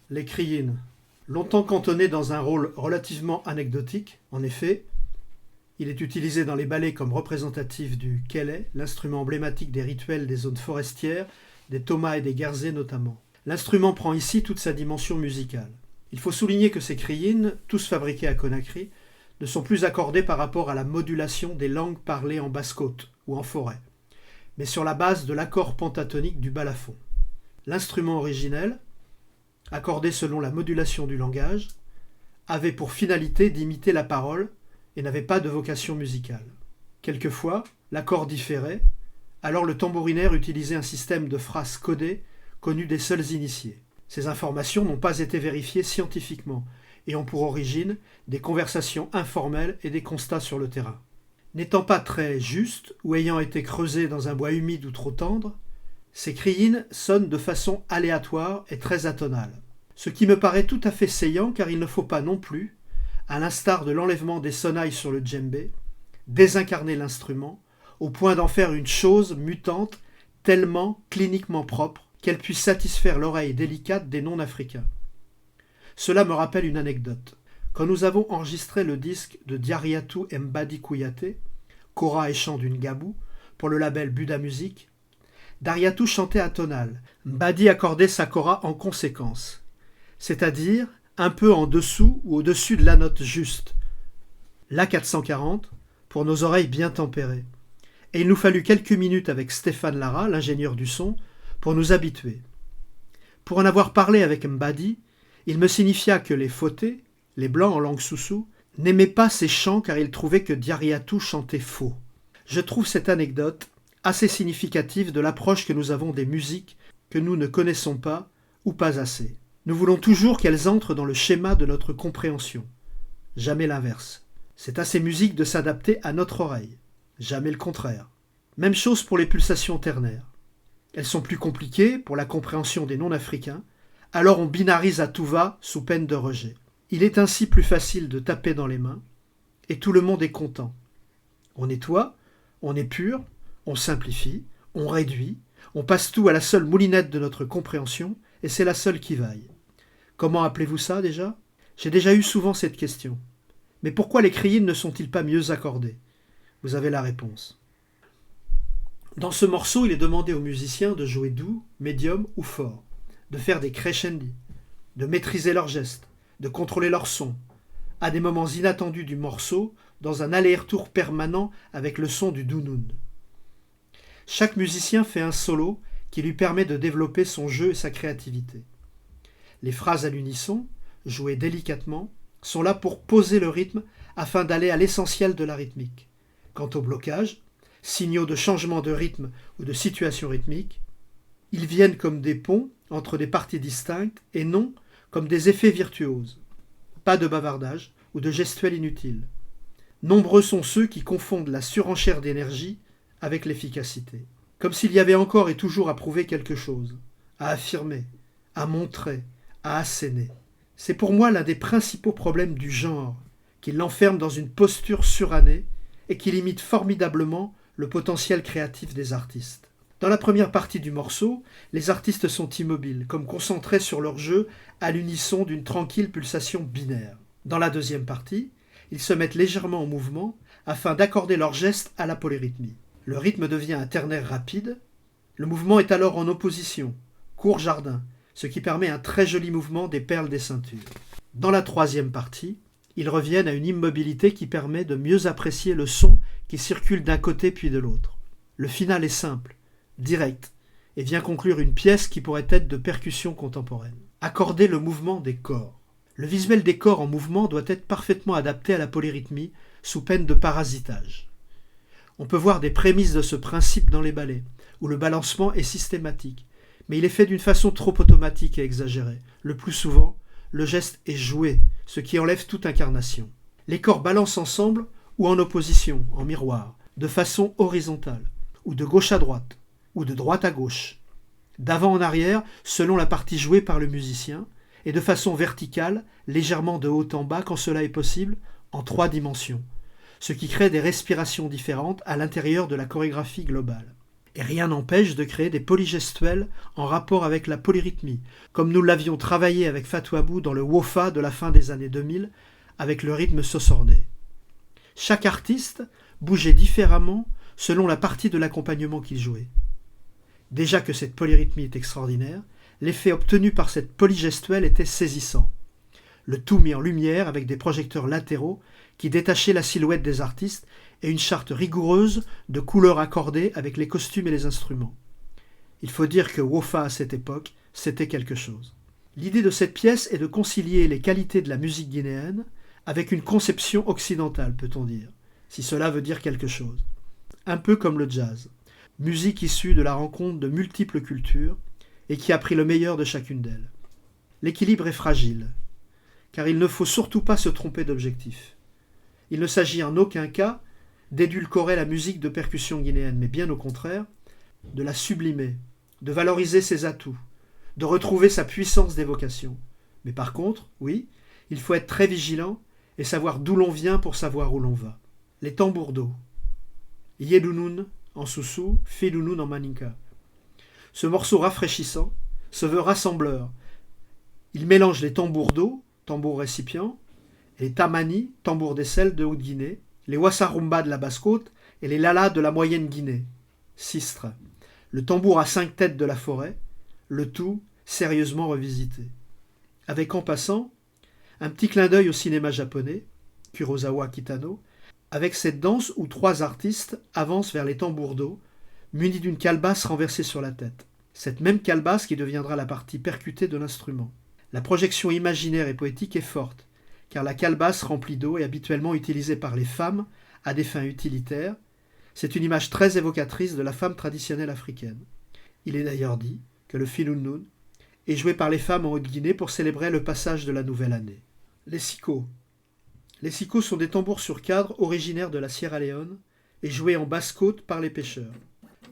Les cri-in. Longtemps cantonné dans un rôle relativement anecdotique, en effet, il est utilisé dans les ballets comme représentatif du kelé, l'instrument emblématique des rituels des zones forestières, des Tomas et des Guerzé notamment. L'instrument prend ici toute sa dimension musicale. Il faut souligner que ces cri-in, tous fabriqués à Conakry, ne sont plus accordés par rapport à la modulation des langues parlées en basse-côte ou en forêt, mais sur la base de l'accord pentatonique du balafon. L'instrument originel, accordé selon la modulation du langage, avait pour finalité d'imiter la parole et n'avait pas de vocation musicale. Quelquefois, l'accord différait, alors le tambourinaire utilisait un système de phrases codées connu des seuls initiés. Ces informations n'ont pas été vérifiées scientifiquement et ont pour origine des conversations informelles et des constats sur le terrain. N'étant pas très justes ou ayant été creusés dans un bois humide ou trop tendre, ces cri-in sonnent de façon aléatoire et très atonale. Ce qui me paraît tout à fait saillant car il ne faut pas non plus, à l'instar de l'enlèvement des sonnailles sur le djembé, désincarner l'instrument au point d'en faire une chose mutante tellement cliniquement propre qu'elle puisse satisfaire l'oreille délicate des non-africains. Cela me rappelle une anecdote. Quand nous avons enregistré le disque de Diariatou Mbadi Kouyaté, Kora et chant d'une gabou, pour le label Buda Music, Dariatou chantait à tonal, Mbadi accordait sa kora en conséquence, c'est-à-dire un peu en dessous ou au-dessus de la note juste, la 440, pour nos oreilles bien tempérées. Et il nous fallut quelques minutes avec Stéphane Lara, l'ingénieur du son, pour nous habituer. Pour en avoir parlé avec Mbadi, il me signifia que les Fautés, les Blancs en langue soussou, n'aimaient pas ces chants car ils trouvaient que Diariatou chantait faux. Je trouve cette anecdote assez significative de l'approche que nous avons des musiques que nous ne connaissons pas ou pas assez. Nous voulons toujours qu'elles entrent dans le schéma de notre compréhension. Jamais l'inverse. C'est à ces musiques de s'adapter à notre oreille. Jamais le contraire. Même chose pour les pulsations ternaires. Elles sont plus compliquées pour la compréhension des non-africains, alors on binarise à tout va sous peine de rejet. Il est ainsi plus facile de taper dans les mains, et tout le monde est content. On nettoie, on épure, on simplifie, on réduit, on passe tout à la seule moulinette de notre compréhension, et c'est la seule qui vaille. Comment appelez-vous ça déjà ? J'ai déjà eu souvent cette question. Mais pourquoi les cri-in ne sont-ils pas mieux accordés ? Vous avez la réponse. Dans ce morceau, il est demandé aux musiciens de jouer doux, médium ou fort, de faire des crescendi, de maîtriser leurs gestes, de contrôler leur son, à des moments inattendus du morceau, dans un aller-retour permanent avec le son du dounoun. Chaque musicien fait un solo qui lui permet de développer son jeu et sa créativité. Les phrases à l'unisson, jouées délicatement, sont là pour poser le rythme afin d'aller à l'essentiel de la rythmique. Quant au blocage, signaux de changement de rythme ou de situation rythmique, ils viennent comme des ponts entre des parties distinctes et non comme des effets virtuoses. Pas de bavardage ou de gestuelle inutile. Nombreux sont ceux qui confondent la surenchère d'énergie avec l'efficacité. Comme s'il y avait encore et toujours à prouver quelque chose, à affirmer, à montrer, à asséner. C'est pour moi l'un des principaux problèmes du genre, qui l'enferme dans une posture surannée et qui limite formidablement le potentiel créatif des artistes. Dans la première partie du morceau, les artistes sont immobiles, comme concentrés sur leur jeu à l'unisson d'une tranquille pulsation binaire. Dans la deuxième partie, ils se mettent légèrement en mouvement afin d'accorder leurs gestes à la polyrythmie. Le rythme devient un ternaire rapide, le mouvement est alors en opposition, court jardin, ce qui permet un très joli mouvement des perles des ceintures. Dans la troisième partie, ils reviennent à une immobilité qui permet de mieux apprécier le son qui circule d'un côté puis de l'autre. Le final est simple, direct, et vient conclure une pièce qui pourrait être de percussion contemporaine. Accorder le mouvement des corps. Le visuel des corps en mouvement doit être parfaitement adapté à la polyrythmie, sous peine de parasitage. On peut voir des prémices de ce principe dans les ballets, où le balancement est systématique, mais il est fait d'une façon trop automatique et exagérée. Le plus souvent, le geste est joué, ce qui enlève toute incarnation. Les corps balancent ensemble ou en opposition, en miroir, de façon horizontale, ou de gauche à droite, ou de droite à gauche, d'avant en arrière selon la partie jouée par le musicien, et de façon verticale, légèrement de haut en bas quand cela est possible, en 3 dimensions, ce qui crée des respirations différentes à l'intérieur de la chorégraphie globale. Et rien n'empêche de créer des polygestuels en rapport avec la polyrythmie, comme nous l'avions travaillé avec Fatou Abou dans le Wofa de la fin des années 2000, avec le rythme sosorné. Chaque artiste bougeait différemment selon la partie de l'accompagnement qu'il jouait. Déjà que cette polyrythmie est extraordinaire, l'effet obtenu par cette polygestuelle était saisissant. Le tout mis en lumière avec des projecteurs latéraux qui détachaient la silhouette des artistes et une charte rigoureuse de couleurs accordées avec les costumes et les instruments. Il faut dire que Wofa à cette époque, c'était quelque chose. L'idée de cette pièce est de concilier les qualités de la musique guinéenne avec une conception occidentale, peut-on dire, si cela veut dire quelque chose. Un peu comme le jazz, musique issue de la rencontre de multiples cultures et qui a pris le meilleur de chacune d'elles. L'équilibre est fragile, car il ne faut surtout pas se tromper d'objectif. Il ne s'agit en aucun cas d'édulcorer la musique de percussion guinéenne, mais bien au contraire, de la sublimer, de valoriser ses atouts, de retrouver sa puissance d'évocation. Mais par contre, oui, il faut être très vigilant et savoir d'où l'on vient pour savoir où l'on va. Les tambours d'eau. Yedunun en Soussou, Filunun en Maninka. Ce morceau rafraîchissant se veut rassembleur. Il mélange les tambours d'eau, tambours récipients, et les tamani, tambours d'aisselle de Haute-Guinée, les wassarumba de la Basse-Côte et les lalas de la Moyenne-Guinée. Sistre. Le tambour à 5 têtes de la forêt, le tout sérieusement revisité. Avec en passant, un petit clin d'œil au cinéma japonais, Kurosawa Kitano, avec cette danse où 3 artistes avancent vers les tambours d'eau, munis d'une calebasse renversée sur la tête. Cette même calebasse qui deviendra la partie percutée de l'instrument. La projection imaginaire et poétique est forte, car la calebasse remplie d'eau est habituellement utilisée par les femmes à des fins utilitaires. C'est une image très évocatrice de la femme traditionnelle africaine. Il est d'ailleurs dit que le Filunun est joué par les femmes en Haute-Guinée pour célébrer le passage de la nouvelle année. Les sicos. Les sicos sont des tambours sur cadre originaires de la Sierra Leone et joués en basse-côte par les pêcheurs.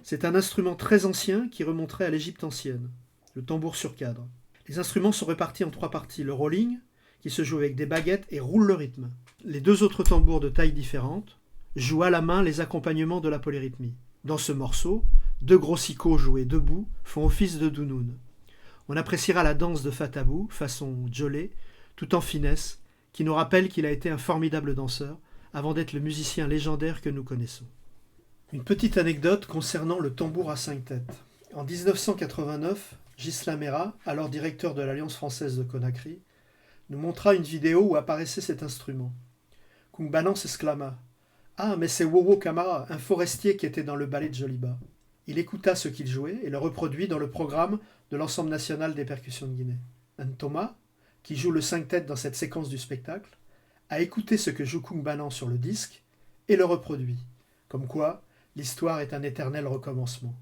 C'est un instrument très ancien qui remonterait à l'Égypte ancienne, le tambour sur cadre. Les instruments sont répartis en 3 parties. Le rolling, qui se joue avec des baguettes et roule le rythme. Les 2 autres tambours de taille différente jouent à la main les accompagnements de la polyrythmie. Dans ce morceau, 2 gros sicos joués debout font office de dounoun. On appréciera la danse de Fatabou, façon Jolé, tout en finesse, qui nous rappelle qu'il a été un formidable danseur avant d'être le musicien légendaire que nous connaissons. Une petite anecdote concernant le tambour à 5 têtes. En 1989, Ghislain Mera, alors directeur de l'Alliance française de Conakry, nous montra une vidéo où apparaissait cet instrument. Kungbanan s'exclama « Ah, mais c'est Wowo Kamara, un forestier qui était dans le ballet de Joliba. » Il écouta ce qu'il jouait et le reproduit dans le programme de l'Ensemble national des percussions de Guinée. Thomas, qui joue le 5 têtes dans cette séquence du spectacle, a écouté ce que joue Kungbanan sur le disque et le reproduit. Comme quoi, l'histoire est un éternel recommencement.